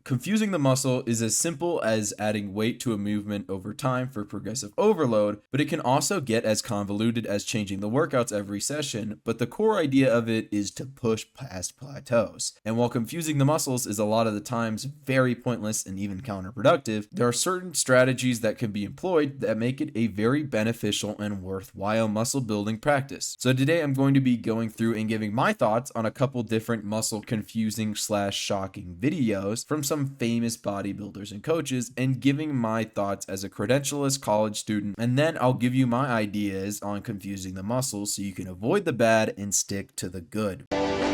Confusing the muscle is as simple as adding weight to a movement over time for progressive overload, but it can also get as convoluted as changing the workouts every session. But the core idea of it is to push past plateaus. And while confusing the muscles is a lot of the times very pointless and even counterproductive, there are certain strategies that can be employed that make it a very beneficial and worthwhile muscle building practice. So today I'm going to be going through and giving my thoughts on a couple different muscle confusing / shocking videos from some famous bodybuilders and coaches, and giving my thoughts as a credentialist college student, and then I'll give you my ideas on confusing the muscles so you can avoid the bad and stick to the good.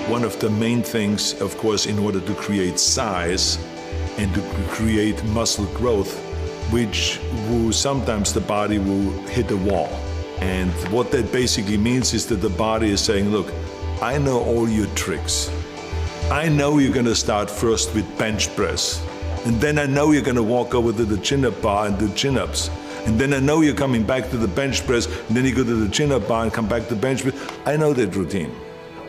One of the main things, of course, in order to create size and to create muscle growth, which will sometimes the body will hit a wall. And what that basically means is that the body is saying, look, I know all your tricks. I know you're gonna start first with bench press. And then I know you're gonna walk over to the chin-up bar and do chin-ups. And then I know you're coming back to the bench press, and then you go to the chin-up bar and come back to bench press. I know that routine.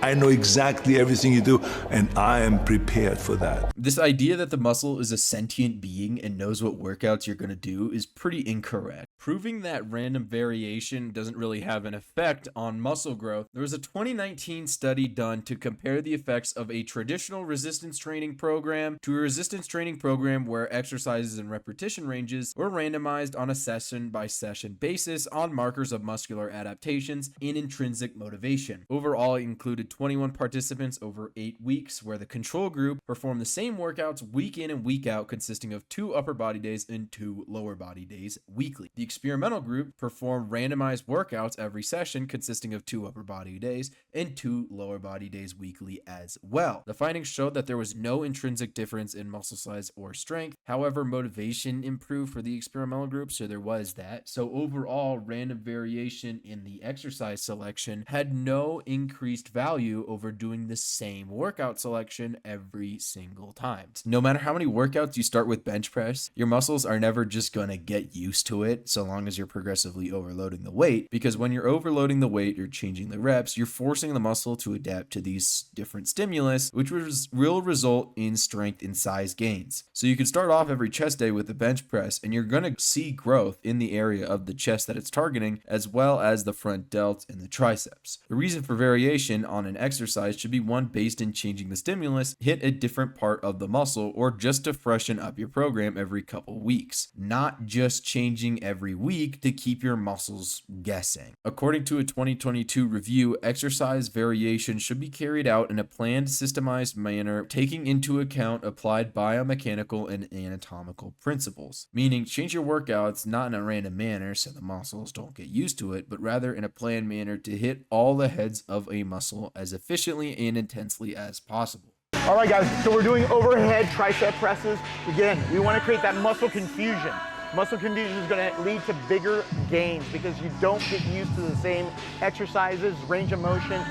I know exactly everything you do, and I am prepared for that. This idea that the muscle is a sentient being and knows what workouts you're going to do is pretty incorrect. Proving that random variation doesn't really have an effect on muscle growth, there was a 2019 study done to compare the effects of a traditional resistance training program to a resistance training program where exercises and repetition ranges were randomized on a session-by-session basis on markers of muscular adaptations and intrinsic motivation. Overall, it included 21 participants over 8 weeks, where the control group performed the same workouts week in and week out, consisting of 2 upper body days and 2 lower body days weekly. The experimental group performed randomized workouts every session, consisting of 2 upper body days and 2 lower body days weekly as well. The findings showed that there was no intrinsic difference in muscle size or strength. However, motivation improved for the experimental group, so there was that. So overall, random variation in the exercise selection had no increased value over doing the same workout selection every single time. No matter how many workouts you start with bench press, your muscles are never just going to get used to it so long as you're progressively overloading the weight, because when you're overloading the weight, you're changing the reps, you're forcing the muscle to adapt to these different stimulus, which will result in strength and size gains. So you can start off every chest day with the bench press, and you're going to see growth in the area of the chest that it's targeting, as well as the front delts and the triceps. The reason for variation on an exercise should be one based in changing the stimulus, hit a different part of the muscle, or just to freshen up your program every couple weeks, not just changing every week to keep your muscles guessing. According to a 2022 review, exercise variation should be carried out in a planned, systemized manner, taking into account applied biomechanical and anatomical principles, meaning change your workouts not in a random manner so the muscles don't get used to it, but rather in a planned manner to hit all the heads of a muscle as efficiently and intensely as possible. All right, guys, so we're doing overhead tricep presses. Again, we want to create that muscle confusion. Muscle confusion is going to lead to bigger gains because you don't get used to the same exercises, range of motion,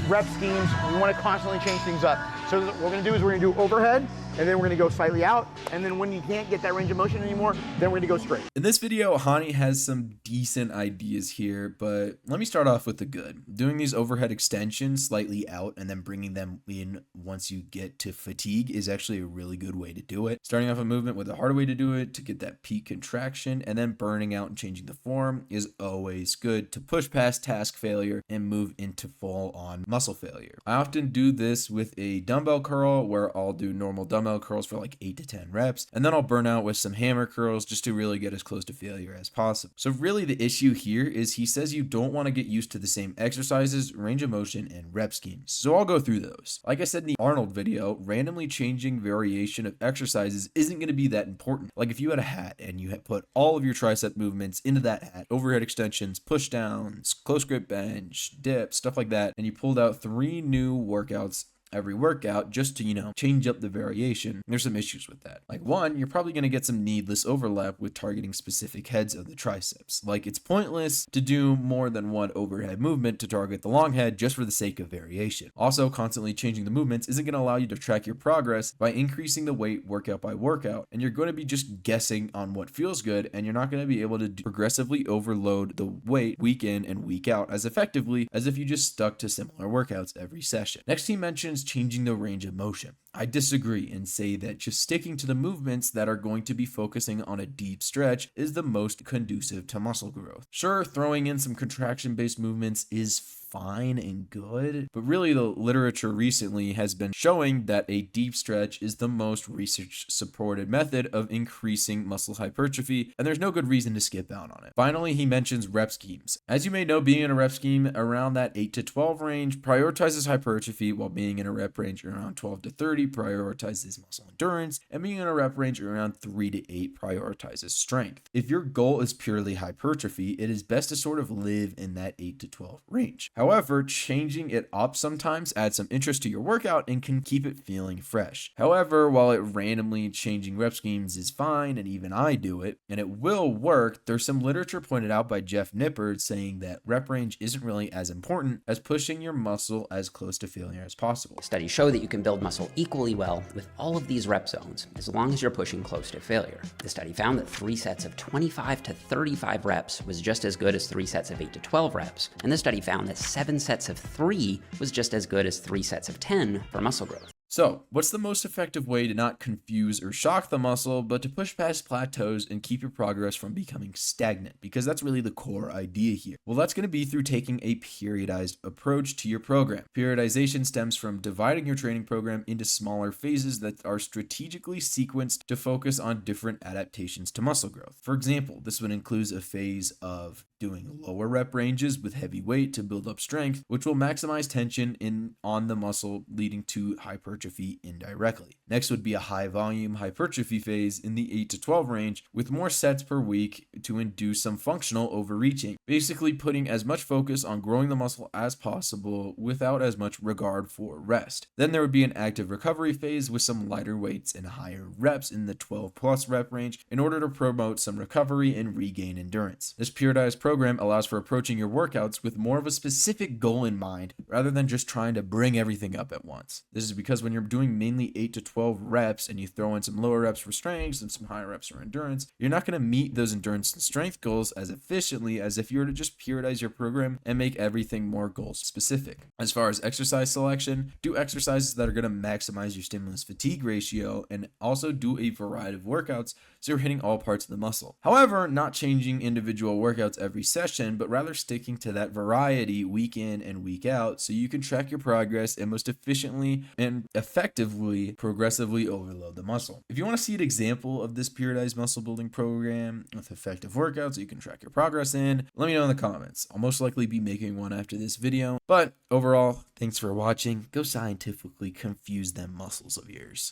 rep schemes. We want to constantly change things up. So what we're going to do is we're going to do overhead, and then we're going to go slightly out, and then when you can't get that range of motion anymore, then we're going to go straight. In this video, Hani has some decent ideas here, but let me start off with the good. Doing these overhead extensions slightly out and then bringing them in once you get to fatigue is actually a really good way to do it. Starting off a movement with a harder way to do it to get that peak contraction, and then burning out and changing the form is always good to push past task failure and move into full-on muscle failure. I often do this with a dumbbell curl where I'll do normal dumbbell curls for like 8 to 10 reps, and then I'll burn out with some hammer curls just to really get as close to failure as possible. So really the issue here is he says you don't want to get used to the same exercises, range of motion, and rep schemes. So I'll go through those. Like I said in the Arnold video, randomly changing variation of exercises isn't going to be that important. Like if you had a hat and you had put all of your tricep movements into that hat, overhead extensions, push downs, close grip bench, dips, stuff like that, and you pulled out 3 new workouts every workout just to, change up the variation, there's some issues with that. Like one, you're probably going to get some needless overlap with targeting specific heads of the triceps. Like it's pointless to do more than one overhead movement to target the long head just for the sake of variation. Also, constantly changing the movements isn't going to allow you to track your progress by increasing the weight workout by workout, and you're going to be just guessing on what feels good, and you're not going to be able to progressively overload the weight week in and week out as effectively as if you just stuck to similar workouts every session. Next, he mentions changing the range of motion. I disagree and say that just sticking to the movements that are going to be focusing on a deep stretch is the most conducive to muscle growth. Sure, throwing in some contraction-based movements is fine and good, but really the literature recently has been showing that a deep stretch is the most research supported method of increasing muscle hypertrophy, and there's no good reason to skip out on it. Finally, he mentions rep schemes. As you may know, being in a rep scheme around that 8 to 12 range prioritizes hypertrophy, while being in a rep range around 12 to 30 prioritizes muscle endurance, and being in a rep range around 3 to 8 prioritizes strength. If your goal is purely hypertrophy, it is best to sort of live in that 8 to 12 range. However, changing it up sometimes adds some interest to your workout and can keep it feeling fresh. However, while it randomly changing rep schemes is fine, and even I do it, and it will work, there's some literature pointed out by Jeff Nippard saying that rep range isn't really as important as pushing your muscle as close to failure as possible. Studies show that you can build muscle equally well with all of these rep zones, as long as you're pushing close to failure. The study found that 3 sets of 25 to 35 reps was just as good as 3 sets of 8 to 12 reps, and the study found that 7 sets of 3 was just as good as 3 sets of 10 for muscle growth. So, what's the most effective way to not confuse or shock the muscle, but to push past plateaus and keep your progress from becoming stagnant? Because that's really the core idea here. Well, that's going to be through taking a periodized approach to your program. Periodization stems from dividing your training program into smaller phases that are strategically sequenced to focus on different adaptations to muscle growth. For example, this would include a phase of doing lower rep ranges with heavy weight to build up strength, which will maximize tension on the muscle, leading to hypertrophy indirectly. Next would be a high volume hypertrophy phase in the 8 to 12 range with more sets per week to induce some functional overreaching, basically putting as much focus on growing the muscle as possible without as much regard for rest. Then there would be an active recovery phase with some lighter weights and higher reps in the 12 plus rep range in order to promote some recovery and regain endurance. This periodized program allows for approaching your workouts with more of a specific goal in mind rather than just trying to bring everything up at once. This is because when you're doing mainly 8 to 12 reps and you throw in some lower reps for strength and some higher reps for endurance, you're not going to meet those endurance and strength goals as efficiently as if you were to just periodize your program and make everything more goal specific. As far as exercise selection, do exercises that are going to maximize your stimulus fatigue ratio and also do a variety of workouts so you're hitting all parts of the muscle. However, not changing individual workouts every session, but rather sticking to that variety week in and week out so you can track your progress and most efficiently and effectively progressively overload the muscle. If you want to see an example of this periodized muscle building program with effective workouts that you can track your progress in, let me know in the comments. I'll most likely be making one after this video, but overall, thanks for watching. Go scientifically confuse them muscles of yours.